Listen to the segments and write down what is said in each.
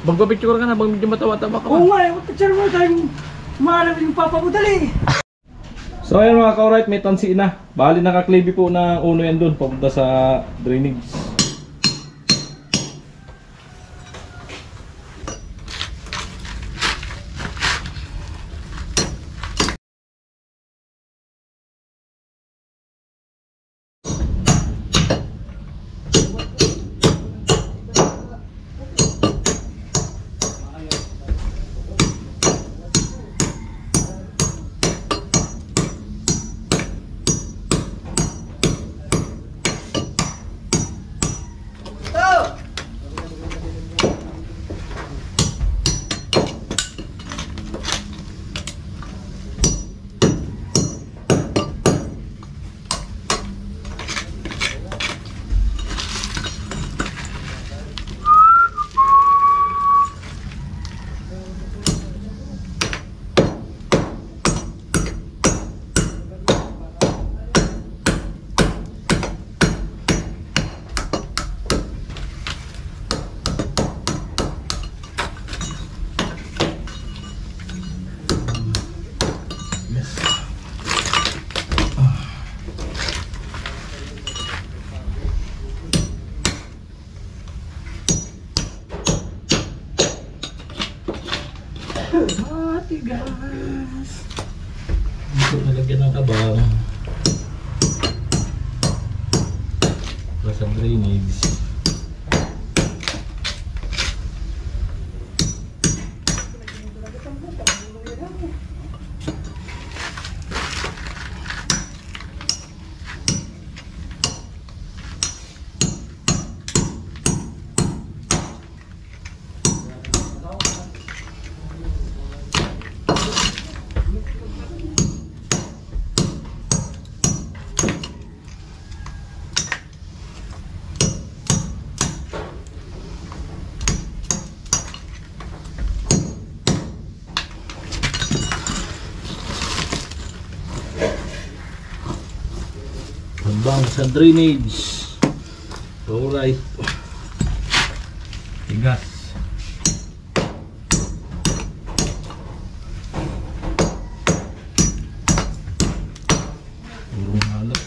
Magpapicture ka na, medyo matawa-tawa ka. Oo nga, picture mo tayong maharap yung papa mo dali. So ayan mga ka-alright, may tansi na. Bali nakaklibi po ng uno yan doon, papunta sa drainage. Matigas. Dito nalagyan ng kabang. Sa drainage. Habang sa drainage. Alright. Tigas. Purong halap.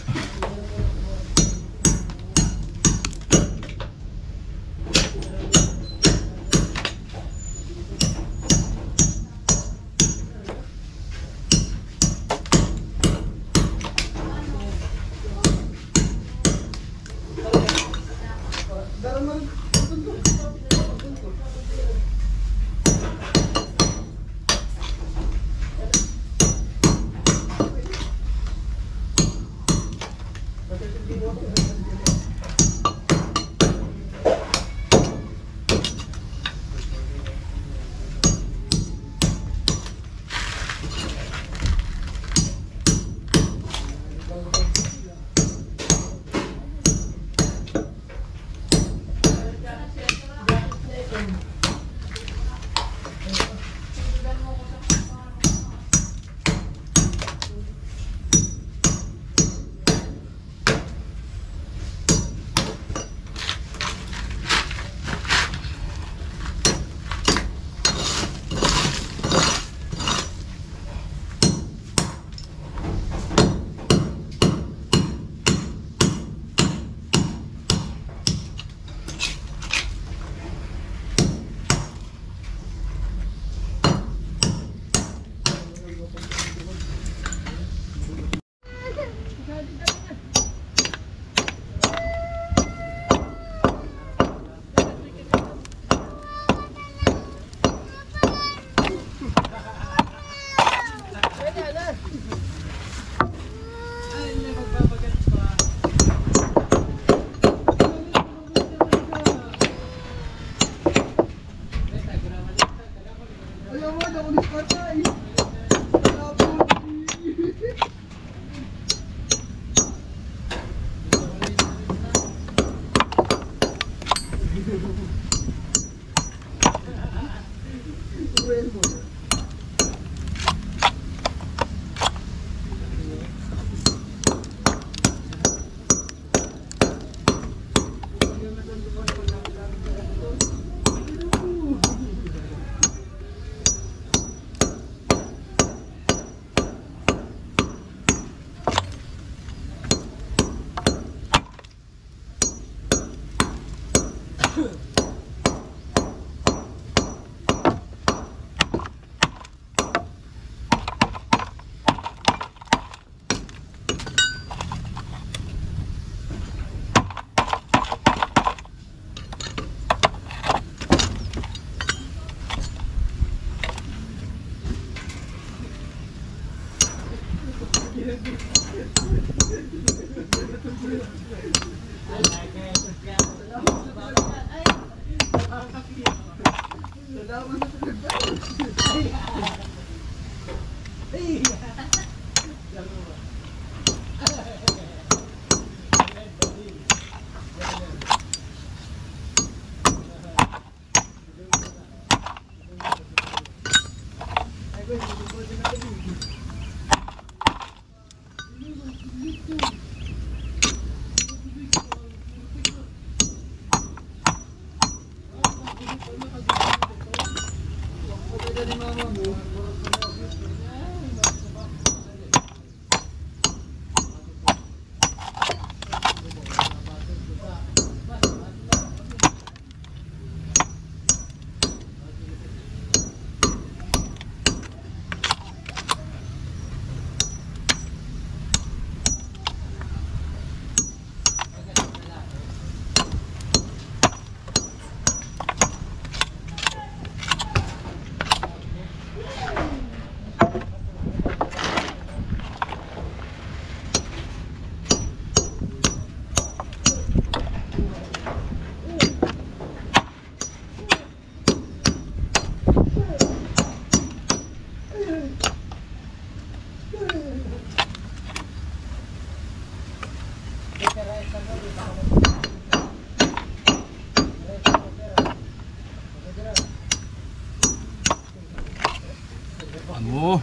Ano?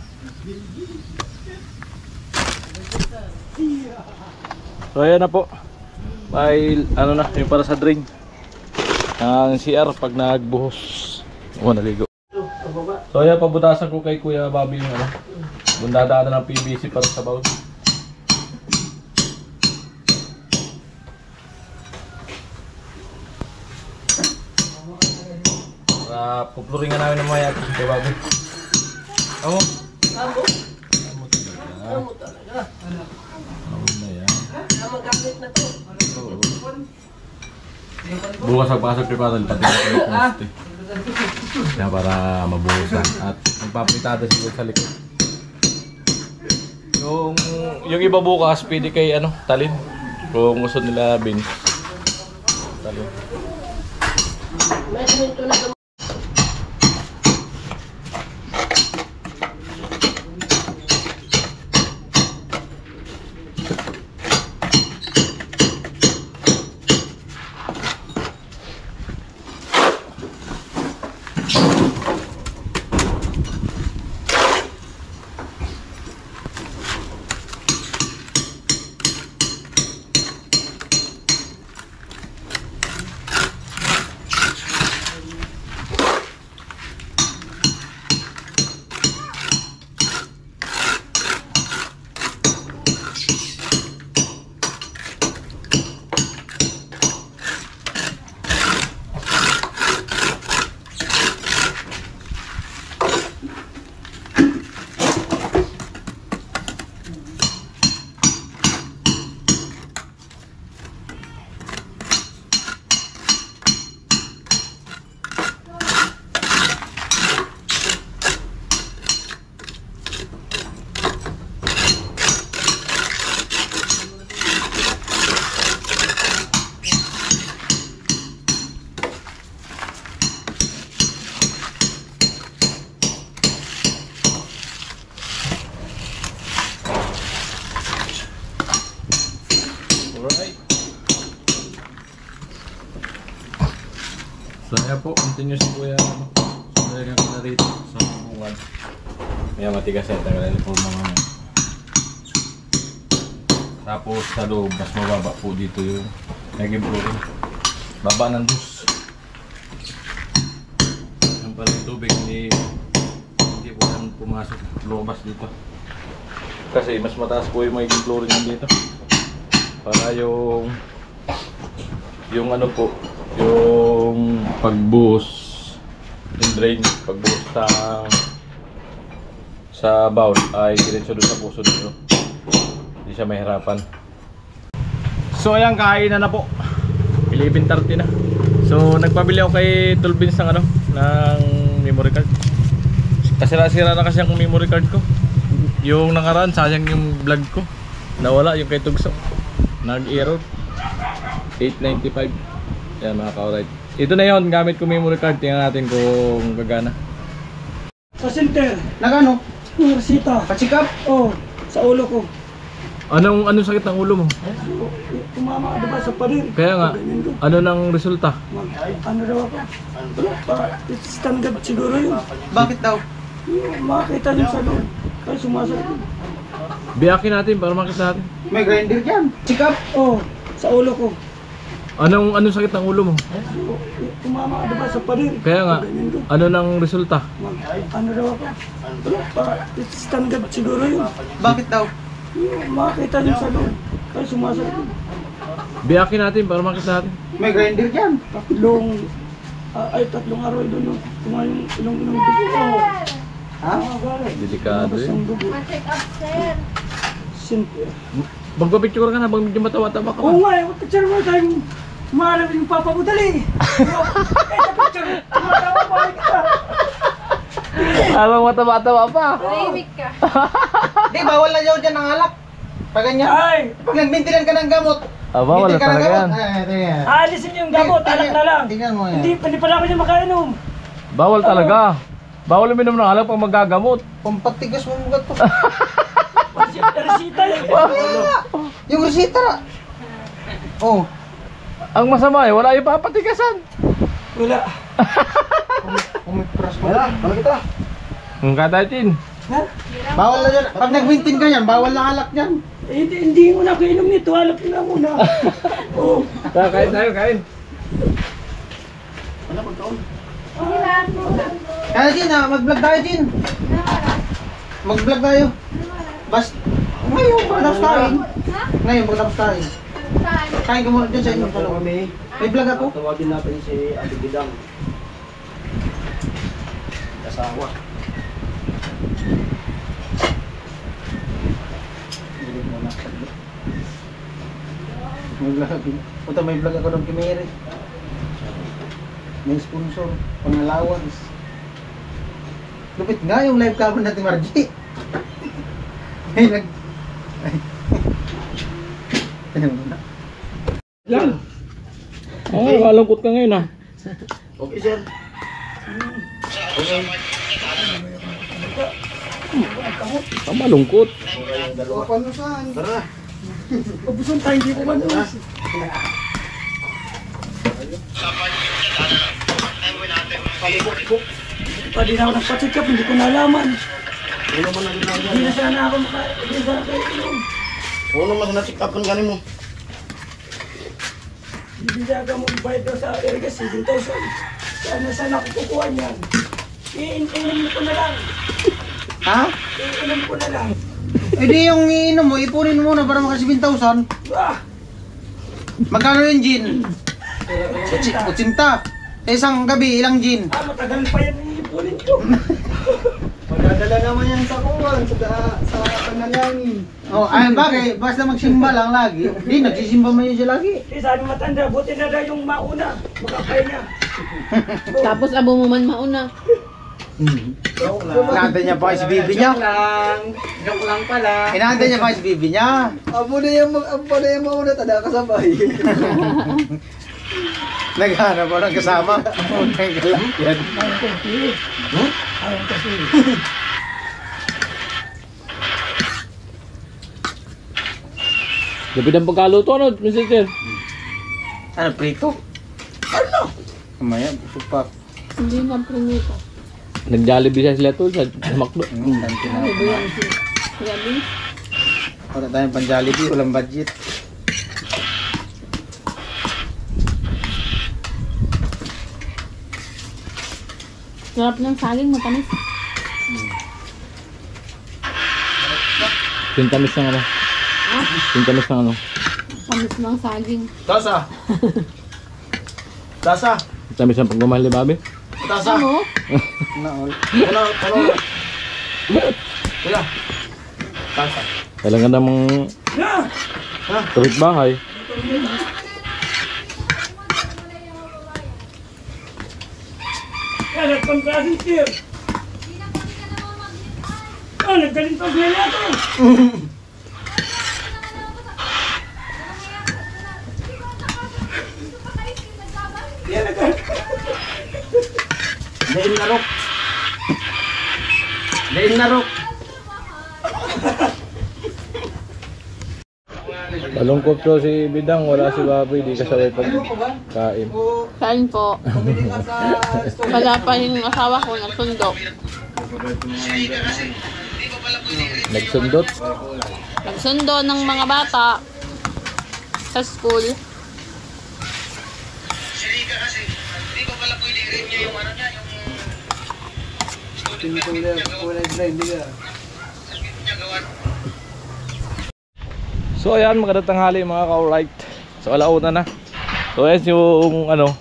So ayan na po. May ano na, yung para sa drain. Ang CR pag nagbuhos. O naligo. So ayan, pabutasan ko kay Kuya Bobby yung ano. Bundadaanan ng PVC para sa baon. Para pupluringan namin ng maya kay Bobby. Amo? Amo? Amo talaga. Amo talaga. Amo na yan. Magamit na to. Oo. Bukas ang pasok ni Patel, pati na kayo poste. Kaya para mabuhusan. At magpapritada siguro sa likod. Yung iba bukas, pwede kay ano, talin. Kung gusto nila beans. Talin. May simento na to. Alright. So ayan po, continuous po yan. Nalagyan ko na rito sa bungan. Kaya matigas yan, tagal na po mga yan. Tapos sa loob, mas mababa po dito yung naging flooring. Baba ng dus. Yan pala yung tubig, hindi po yan pumasok, lumabas dito. Kasi mas mataas po yung magiging flooring dito. Para yung ano po, yung pagbuhos yung drain, pagbuhos sa bowl ay diretso doon sa puso dito. Hindi siya mahirapan. So ayan, kainan na po. 11:30 na. So nagpabili ako kay Tulbins ng ng memory card. Kasi nasira na kasi ang memory card ko. Yung nakaraan, sayang yung vlog ko. Nawala yung kay Tugso. Nag-error. 895. Yan mga ka-alright. Ito na yon, gamit ko memory card. Tingnan natin kung gagana. Sa center, Nagano? yung resita. Pachikap? Oh, sa ulo ko. Anong sakit ng ulo mo? Tumama ka diba sa parir? Kaya nga, Ganyan ko. ano nang resulta? Ano daw ako? Standard siguro yun. Bakit daw? Yung makita niyo sa loob. Kaya sumasakit. Biyakin natin para makita natin. May grinder dyan. Chikap? Oh, sa ulo ko. Anong sakit ng ulo mo? Tumama ka diba sa parir? Kaya nga, Ganyan ko. ano nang resulta? Ano daw ako? Standard siguro yun. Bakit daw? Yung makita niyo sa loob. Kaya sumasakit. Biyakin natin para makita natin. May grinder dyan. Tatlong araw doon. No? Kumain yung ilong dugo. Ha? Delikado Tapos yun. yung dugo. Center. Magpapicture ka na, bang medyo matawa-tawa ka pa. Oo nga, yung picture mo tayong maharap yung papa mo dali. Kaya picture, tumatawa pa rin kita. Habang matawa-tawa pa. Tahimik ka. Di, bawal na daw dyan ang alak. Pag ganyan. Ay, Pag nagmintilan ka ng gamot. Aba, wala mintil ka ng talaga yan. gamot. Ay, tingnan. aalisin niyo yung gamot, alak na lang. Tingnan mo yan. Hindi pala niya makainom. Bawal talaga. Bawal uminom ng alak pag magagamot. Pampatigas mo mga to. Resita yun. Yung resita. Oh. Ang masama eh, wala yung papatigasan. Wala. Umipras mo. Wala, wala kita. Ang katayin. Ha? Bawal na dyan. Pag nagmintin ka yan, bawal na alak dyan. Hindi mo na kainom nito, alak na muna. Oo. Kain tayo, kain. Kaya Jin, mag-vlog tayo Jin. Mag-vlog tayo. Bas, ngayon, pagkatapos tayo. Ngayon, pagkatapos tayo. Kain ka muna dyan sa inyo. May vlog ako. Tawagin natin si Ate Bidang. Asawa. May vlog. Punta may vlog ako ng Kimere. May sponsor. Pangalawas. Lupit nga yung live cover natin Margie. May nag... Ano mo na? Lang. Ay, malungkot ka ngayon ah. Okay, sir. Malungkot. Paano saan? Tara. Pabuson tayo, hindi ko man doon. Pa din ako nagpasikap, hindi ko nalaman. Hindi na sana ako hindi na sana kayo inom. Ano mas nasikapan ka mo? Bibinyaga mo bayad daw sa Ergas, 7,000. Saan na sana ako kukuha niyan? Iinom ko na lang. Ha? Iinom ko na lang. Eh di yung iinom mo, ipunin mo muna para maka 7,000. Ah! Magkano yung gin? 80. Isang gabi, ilang gin? Matagal pa yan iipunin ko. Magdadala naman yan sa kuwan, sa panalangin. Oh, ay bagay, basta magsimba lang lagi. Di, nagsisimba man yun siya lagi. Sabi matanda, buti na daw yung mauna. Makapay niya. Tapos abo mo man mauna. Inaantay niya pa si bibi niya. Joke lang pala. Inaantay niya pa si bibi niya. Abo na yung mauna, tada kasabay. Naghanap pa ng kasama. Unang galak yan. Lapit ang pagkaluto ano, Mr. Sir? Ano, prito? Ano? Mamaya, supak. Hindi na prinito. Nag-Jollibee siya sila tol sa McDo. Grabe. Wala tayong pang-Jollibee, walang budget. Sarap ng saging, matamis. Pintamis ng ano. Pintamis ng ano. Tamis ng saging. Tasa! Tasa. Sabi sa pagmamahal ni Bobby. Tasa. Ano? Naol. Ano? Kuya. Tasa. Kailangan namang Na! kapit bahay. Kaya nagkontrasin siya. Ah, nagkalintos na nato. Yan Dain narok. Dain narok. Malungkot ko si Bidang, wala si Bobby, di kasabay pagkain. Saan po? Wala pa yung asawa ko nagsundo. Nagsundot. Nagsundo ng mga bata sa school. So ayan, magandang tanghali mga ka-alright. So alauna na. So ayan yung ano,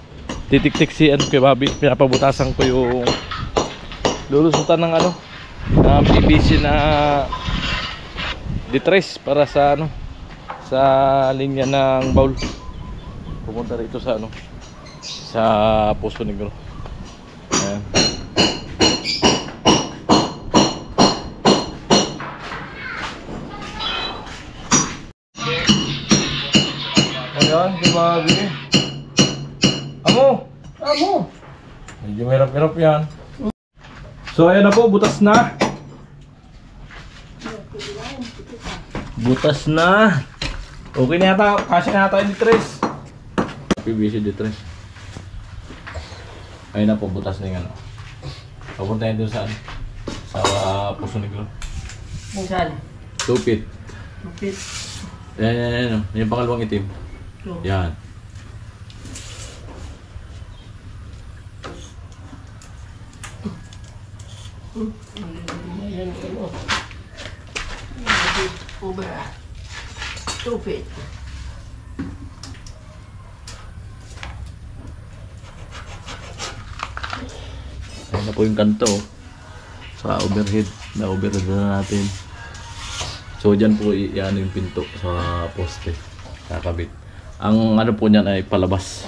titik-tik si ano kay Bobby. Pinapabutasan ko yung lulusutan ng ano, na BBC na D3 para sa ano, sa linya ng bowl. Pumunta rito sa ano, sa Poso Negro. Ayan. Ayan, si Bobby. Amo! Medyo hirap-hirap yan. So ayan na po, butas na. Butas na. Okay na yata, kasi na yata yung D3. PVC D3. Ayun na po, butas na yung ano. Papunta yun doon sa ano, sa Poso Negro. Saan? Tupit. Kapit. Yan. Yung pangalawang itim. Yan. Ayan ano. Over. Stupid. Ayun na po yung kanto. Sa overhead. Na-overhead na natin. So dyan po yan yung pinto sa poste. Kakabit. Ang ano po niyan ay palabas.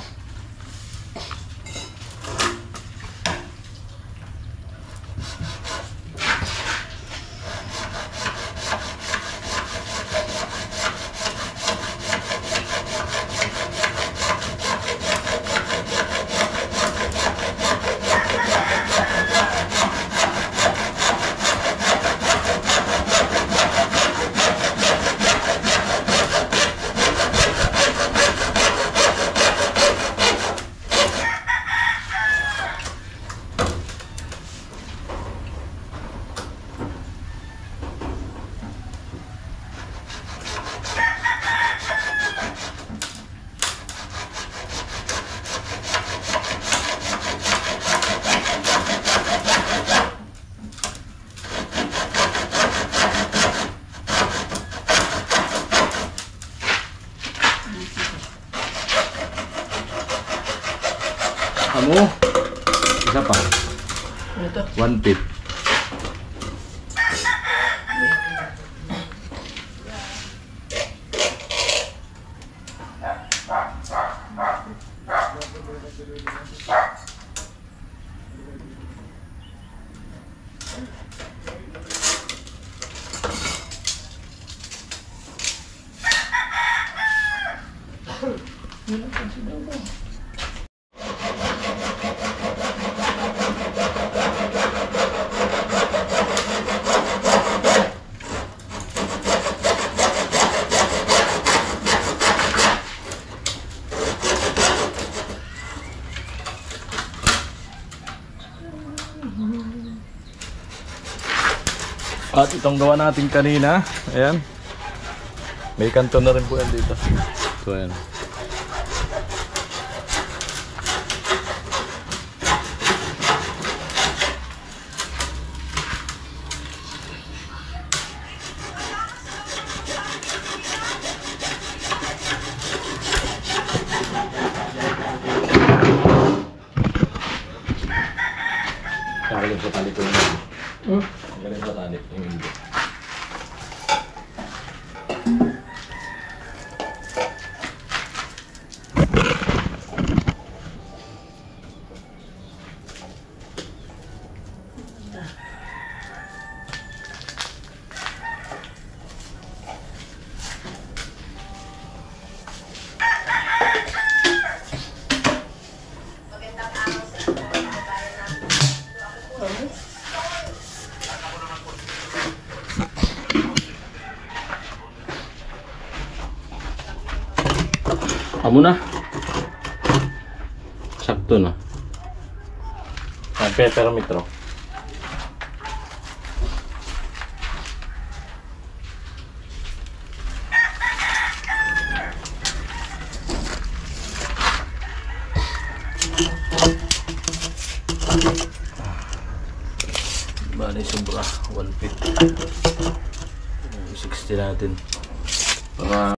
Amo. Isa pa. Ito. 1 feet. At itong gawa natin kanina, ayan. May kanto na rin po yan dito. So ayan. Amo na. Sakto na. Ang peppermitro. Bali sobra 150. 60 natin. Para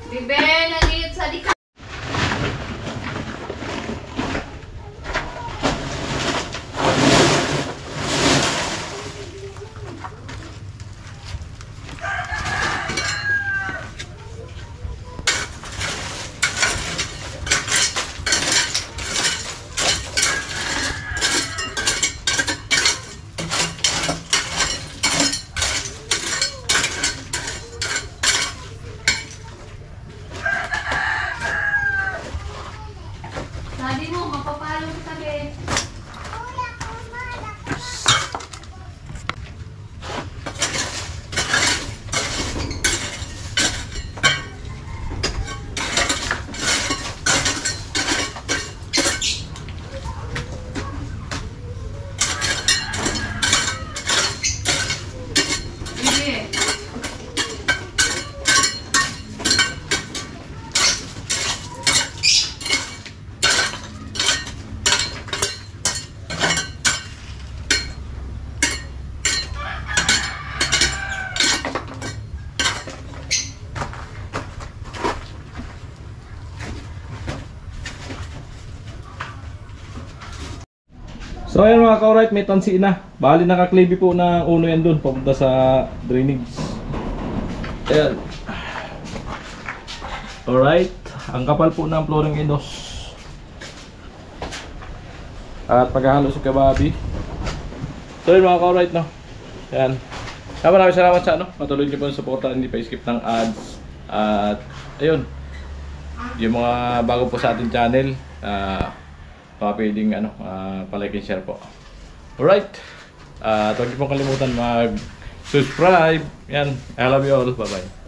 Bibe, nandito sa likod. Sabi mo, mapapalo sa tabi. Bibe. So ayan mga ka-alright, may tansi na. Bali nakaklibi po ng uno yan dun, papunta sa drainage. Ayan. Alright, ang kapal po ng flooring indos. At paghahalo si Kababi. So yun mga ka-alright, no? Ayan. Maraming salamat sa ano, patuloy niyo po ang suporta, hindi pa skip ng ads. At ayun, yung mga bago po sa ating channel, baka pwedeng palike and share po. Alright, huwag niyo pong kalimutan mag-subscribe. Yan, I love you all, bye bye.